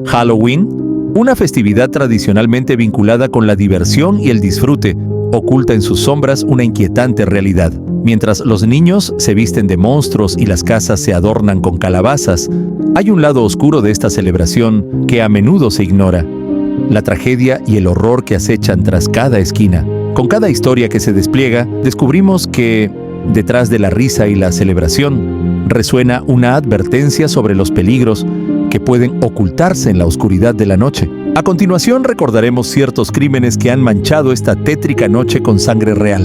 Halloween, una festividad tradicionalmente vinculada con la diversión y el disfrute, oculta en sus sombras una inquietante realidad. Mientras los niños se visten de monstruos y las casas se adornan con calabazas, hay un lado oscuro de esta celebración que a menudo se ignora: la tragedia y el horror que acechan tras cada esquina. Con cada historia que se despliega, descubrimos que, detrás de la risa y la celebración, resuena una advertencia sobre los peligros que pueden ocultarse en la oscuridad de la noche. A continuación recordaremos ciertos crímenes que han manchado esta tétrica noche con sangre real.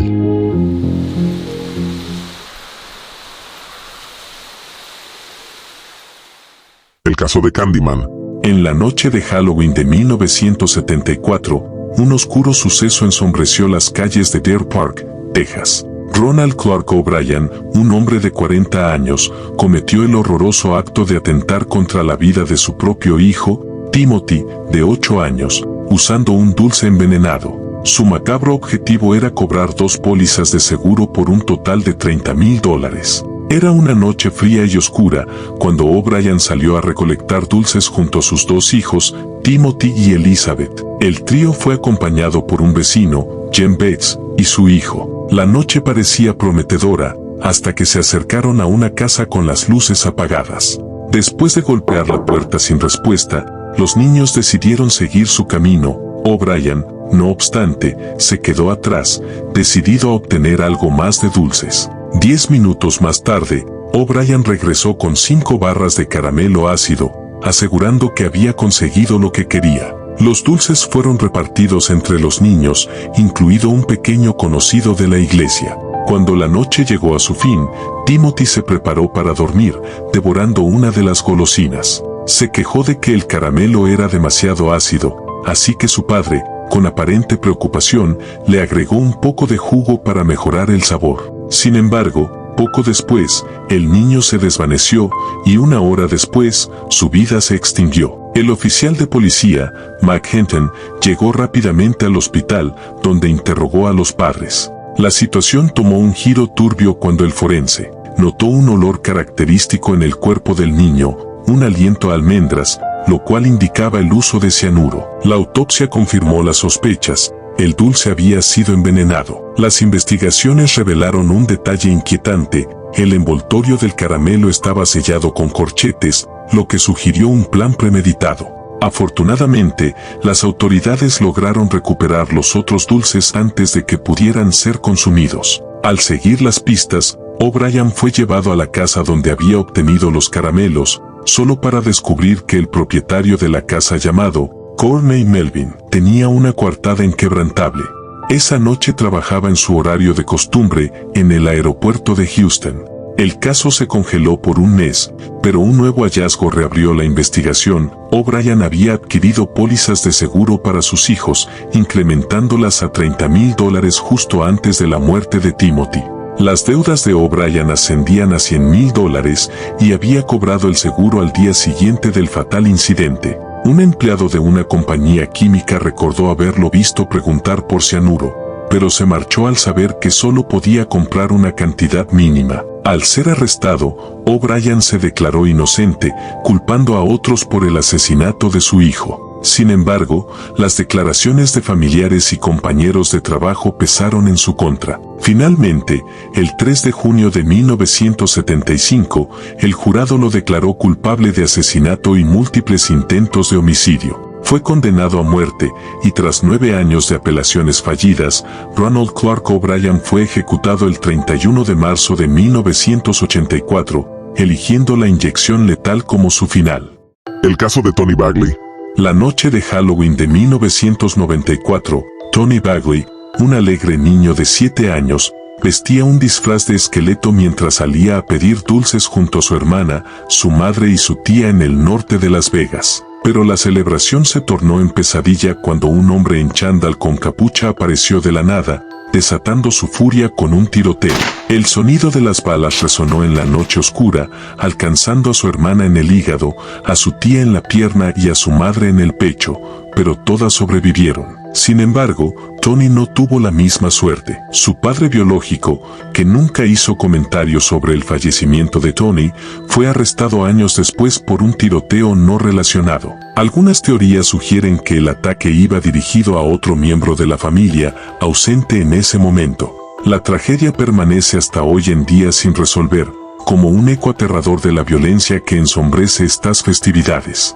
El caso de Candyman. En la noche de Halloween de 1974, un oscuro suceso ensombreció las calles de Deer Park, Texas. Ronald Clark O'Bryan, un hombre de 40 años, cometió el horroroso acto de atentar contra la vida de su propio hijo, Timothy, de 8 años, usando un dulce envenenado. Su macabro objetivo era cobrar 2 pólizas de seguro por un total de $30,000. Era una noche fría y oscura cuando O'Bryan salió a recolectar dulces junto a sus 2 hijos, Timothy y Elizabeth. El trío fue acompañado por un vecino, Jem Bates, y su hijo. La noche parecía prometedora, hasta que se acercaron a una casa con las luces apagadas. Después de golpear la puerta sin respuesta, los niños decidieron seguir su camino. O'Bryan, no obstante, se quedó atrás, decidido a obtener algo más de dulces. 10 minutos más tarde, O'Bryan regresó con 5 barras de caramelo ácido, asegurando que había conseguido lo que quería. Los dulces fueron repartidos entre los niños, incluido un pequeño conocido de la iglesia. Cuando la noche llegó a su fin, Timothy se preparó para dormir, devorando una de las golosinas. Se quejó de que el caramelo era demasiado ácido, así que su padre, con aparente preocupación, le agregó un poco de jugo para mejorar el sabor. Sin embargo, poco después, el niño se desvaneció y 1 hora después, su vida se extinguió. El oficial de policía, Mac Henton, llegó rápidamente al hospital, donde interrogó a los padres. La situación tomó un giro turbio cuando el forense notó un olor característico en el cuerpo del niño, un aliento a almendras, lo cual indicaba el uso de cianuro. La autopsia confirmó las sospechas: el dulce había sido envenenado. Las investigaciones revelaron un detalle inquietante: el envoltorio del caramelo estaba sellado con corchetes, lo que sugirió un plan premeditado. Afortunadamente, las autoridades lograron recuperar los otros dulces antes de que pudieran ser consumidos. Al seguir las pistas, O'Bryan fue llevado a la casa donde había obtenido los caramelos, solo para descubrir que el propietario de la casa, llamado Courtney Melvin, tenía una coartada inquebrantable. Esa noche trabajaba en su horario de costumbre en el aeropuerto de Houston. El caso se congeló por un mes, pero un nuevo hallazgo reabrió la investigación. O'Bryan había adquirido pólizas de seguro para sus hijos, incrementándolas a $30,000 justo antes de la muerte de Timothy. Las deudas de O'Bryan ascendían a $100,000 y había cobrado el seguro al día siguiente del fatal incidente. Un empleado de una compañía química recordó haberlo visto preguntar por cianuro, pero se marchó al saber que solo podía comprar una cantidad mínima. Al ser arrestado, O'Bryan se declaró inocente, culpando a otros por el asesinato de su hijo. Sin embargo, las declaraciones de familiares y compañeros de trabajo pesaron en su contra. Finalmente, el 3 de junio de 1975, el jurado lo declaró culpable de asesinato y múltiples intentos de homicidio. Fue condenado a muerte, y tras 9 años de apelaciones fallidas, Ronald Clark O'Bryan fue ejecutado el 31 de marzo de 1984, eligiendo la inyección letal como su final. El caso de Tony Bagley. La noche de Halloween de 1994, Tony Bagley, un alegre niño de 7 años, vestía un disfraz de esqueleto mientras salía a pedir dulces junto a su hermana, su madre y su tía en el norte de Las Vegas. Pero la celebración se tornó en pesadilla cuando un hombre en chándal con capucha apareció de la nada, desatando su furia con un tiroteo. El sonido de las balas resonó en la noche oscura, alcanzando a su hermana en el hígado, a su tía en la pierna y a su madre en el pecho, pero todas sobrevivieron. Sin embargo, Tony no tuvo la misma suerte. Su padre biológico, que nunca hizo comentarios sobre el fallecimiento de Tony, fue arrestado años después por un tiroteo no relacionado. Algunas teorías sugieren que el ataque iba dirigido a otro miembro de la familia, ausente en ese momento. La tragedia permanece hasta hoy en día sin resolver, como un eco aterrador de la violencia que ensombrece estas festividades.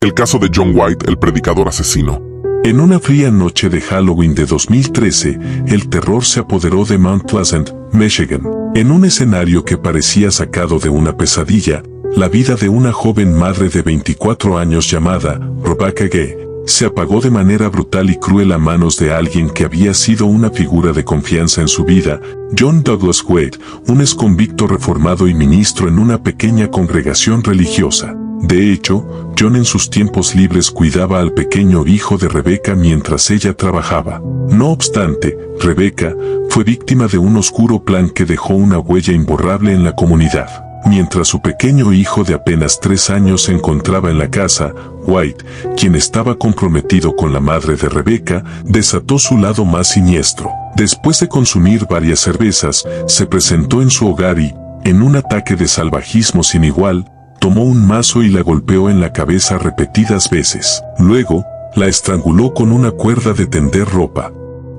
El caso de John White, el predicador asesino. En una fría noche de Halloween de 2013, el terror se apoderó de Mount Pleasant, Michigan. En un escenario que parecía sacado de una pesadilla, la vida de una joven madre de 24 años llamada Rebecca Gay se apagó de manera brutal y cruel a manos de alguien que había sido una figura de confianza en su vida, John Douglas Wade, un exconvicto reformado y ministro en una pequeña congregación religiosa. De hecho, John en sus tiempos libres cuidaba al pequeño hijo de Rebecca mientras ella trabajaba. No obstante, Rebecca fue víctima de un oscuro plan que dejó una huella imborrable en la comunidad. Mientras su pequeño hijo de apenas 3 años se encontraba en la casa, White, quien estaba comprometido con la madre de Rebecca, desató su lado más siniestro. Después de consumir varias cervezas, se presentó en su hogar y, en un ataque de salvajismo sin igual, tomó un mazo y la golpeó en la cabeza repetidas veces. Luego, la estranguló con una cuerda de tender ropa.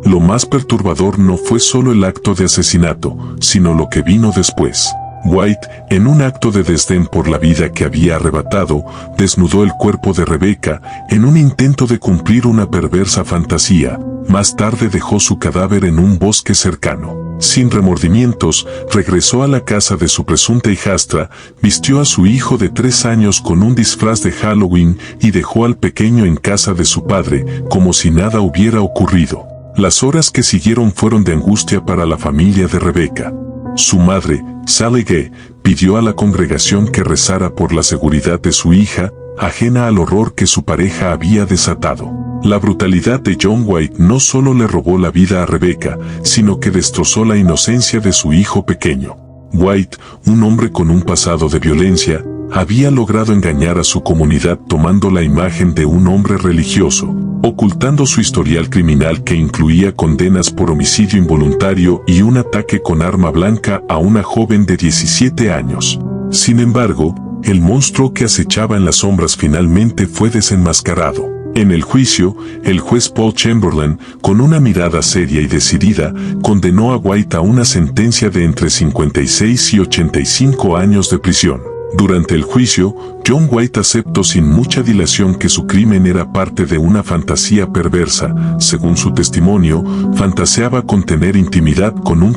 Lo más perturbador no fue solo el acto de asesinato, sino lo que vino después. White, en un acto de desdén por la vida que había arrebatado, desnudó el cuerpo de Rebecca en un intento de cumplir una perversa fantasía. Más tarde dejó su cadáver en un bosque cercano. Sin remordimientos, regresó a la casa de su presunta hijastra, vistió a su hijo de 3 años con un disfraz de Halloween y dejó al pequeño en casa de su padre, como si nada hubiera ocurrido. Las horas que siguieron fueron de angustia para la familia de Rebecca. Su madre, Sally Gay, pidió a la congregación que rezara por la seguridad de su hija, ajena al horror que su pareja había desatado. La brutalidad de John White no solo le robó la vida a Rebecca, sino que destrozó la inocencia de su hijo pequeño. White, un hombre con un pasado de violencia, había logrado engañar a su comunidad tomando la imagen de un hombre religioso, ocultando su historial criminal que incluía condenas por homicidio involuntario y un ataque con arma blanca a una joven de 17 años. Sin embargo, el monstruo que acechaba en las sombras finalmente fue desenmascarado. En el juicio, el juez Paul Chamberlain, con una mirada seria y decidida, condenó a White a una sentencia de entre 56 y 85 años de prisión. Durante el juicio, John White aceptó sin mucha dilación que su crimen era parte de una fantasía perversa. Según su testimonio, fantaseaba con tener intimidad con un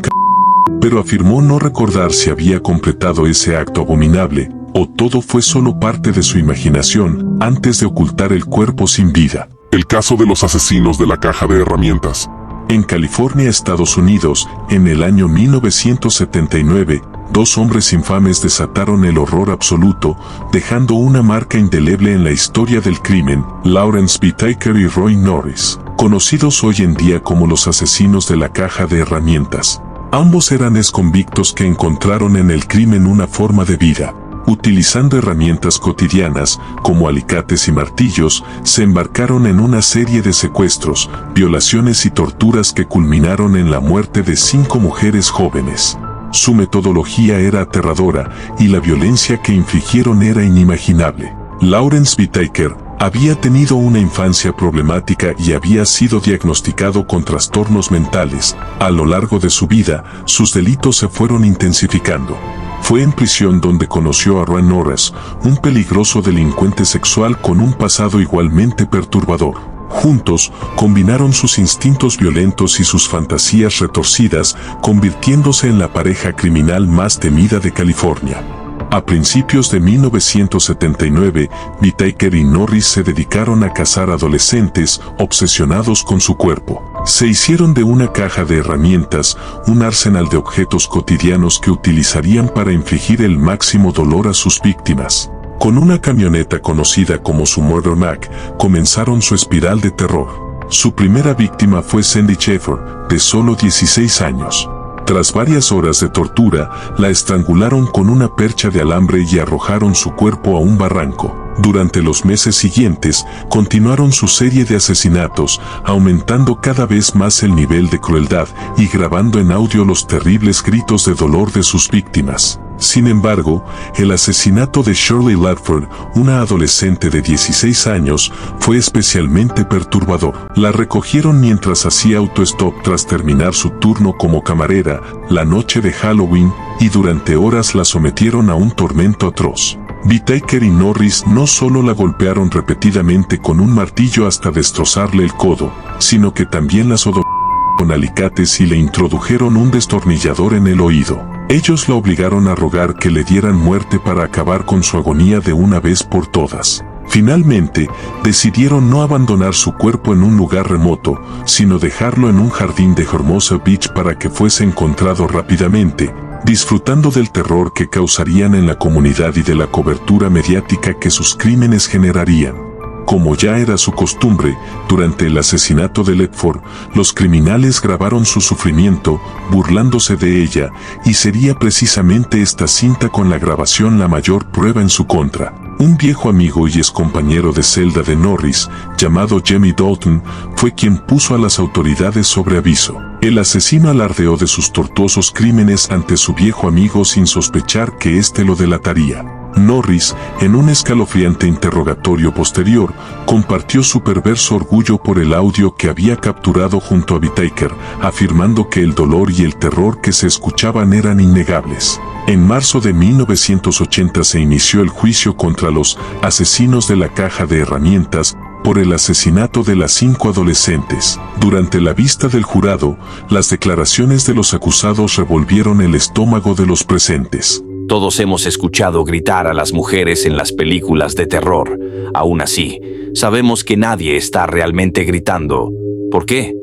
pero afirmó no recordar si había completado ese acto abominable, o todo fue solo parte de su imaginación, antes de ocultar el cuerpo sin vida. El caso de los asesinos de la caja de herramientas. En California, Estados Unidos, en el año 1979, 2 hombres infames desataron el horror absoluto, dejando una marca indeleble en la historia del crimen, Lawrence Whitaker y Roy Norris, conocidos hoy en día como los asesinos de la caja de herramientas. Ambos eran exconvictos que encontraron en el crimen una forma de vida. Utilizando herramientas cotidianas, como alicates y martillos, se embarcaron en una serie de secuestros, violaciones y torturas que culminaron en la muerte de 5 mujeres jóvenes. Su metodología era aterradora y la violencia que infligieron era inimaginable. Lawrence Whitaker había tenido una infancia problemática y había sido diagnosticado con trastornos mentales. A lo largo de su vida, sus delitos se fueron intensificando. Fue en prisión donde conoció a Roy Norris, un peligroso delincuente sexual con un pasado igualmente perturbador. Juntos, combinaron sus instintos violentos y sus fantasías retorcidas, convirtiéndose en la pareja criminal más temida de California. A principios de 1979, Whitaker y Norris se dedicaron a cazar adolescentes obsesionados con su cuerpo. Se hicieron de una caja de herramientas, un arsenal de objetos cotidianos que utilizarían para infligir el máximo dolor a sus víctimas. Con una camioneta conocida como su Murder Mac, comenzaron su espiral de terror. Su primera víctima fue Sandy Schaefer, de solo 16 años. Tras varias horas de tortura, la estrangularon con una percha de alambre y arrojaron su cuerpo a un barranco. Durante los meses siguientes, continuaron su serie de asesinatos, aumentando cada vez más el nivel de crueldad y grabando en audio los terribles gritos de dolor de sus víctimas. Sin embargo, el asesinato de Shirley Ladford, una adolescente de 16 años, fue especialmente perturbador. La recogieron mientras hacía autostop tras terminar su turno como camarera, la noche de Halloween, y durante horas la sometieron a un tormento atroz. Whittaker y Norris no solo la golpearon repetidamente con un martillo hasta destrozarle el codo, sino que también la sodomizaron con alicates y le introdujeron un destornillador en el oído. Ellos la obligaron a rogar que le dieran muerte para acabar con su agonía de una vez por todas. Finalmente, decidieron no abandonar su cuerpo en un lugar remoto, sino dejarlo en un jardín de Hermosa Beach para que fuese encontrado rápidamente, disfrutando del terror que causarían en la comunidad y de la cobertura mediática que sus crímenes generarían. Como ya era su costumbre, durante el asesinato de Ledford, los criminales grabaron su sufrimiento, burlándose de ella, y sería precisamente esta cinta con la grabación la mayor prueba en su contra. Un viejo amigo y excompañero de celda de Norris, llamado Jimmy Dalton, fue quien puso a las autoridades sobre aviso. El asesino alardeó de sus tortuosos crímenes ante su viejo amigo sin sospechar que éste lo delataría. Norris, en un escalofriante interrogatorio posterior, compartió su perverso orgullo por el audio que había capturado junto a Whittaker, afirmando que el dolor y el terror que se escuchaban eran innegables. En marzo de 1980 se inició el juicio contra los asesinos de la caja de herramientas por el asesinato de las 5 adolescentes. Durante la vista del jurado, las declaraciones de los acusados revolvieron el estómago de los presentes. Todos hemos escuchado gritar a las mujeres en las películas de terror. Aún así, sabemos que nadie está realmente gritando. ¿Por qué?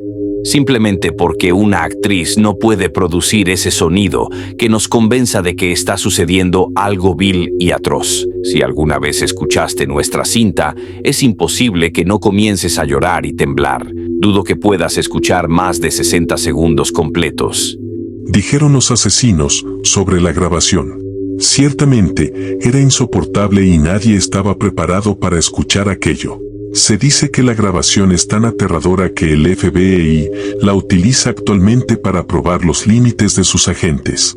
Simplemente porque una actriz no puede producir ese sonido que nos convenza de que está sucediendo algo vil y atroz. Si alguna vez escuchaste nuestra cinta, es imposible que no comiences a llorar y temblar. Dudo que puedas escuchar más de 60 segundos completos, dijeron los asesinos sobre la grabación. Ciertamente, era insoportable y nadie estaba preparado para escuchar aquello. Se dice que la grabación es tan aterradora que el FBI la utiliza actualmente para probar los límites de sus agentes.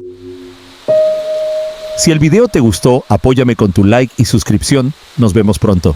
Si el video te gustó, apóyame con tu like y suscripción. Nos vemos pronto.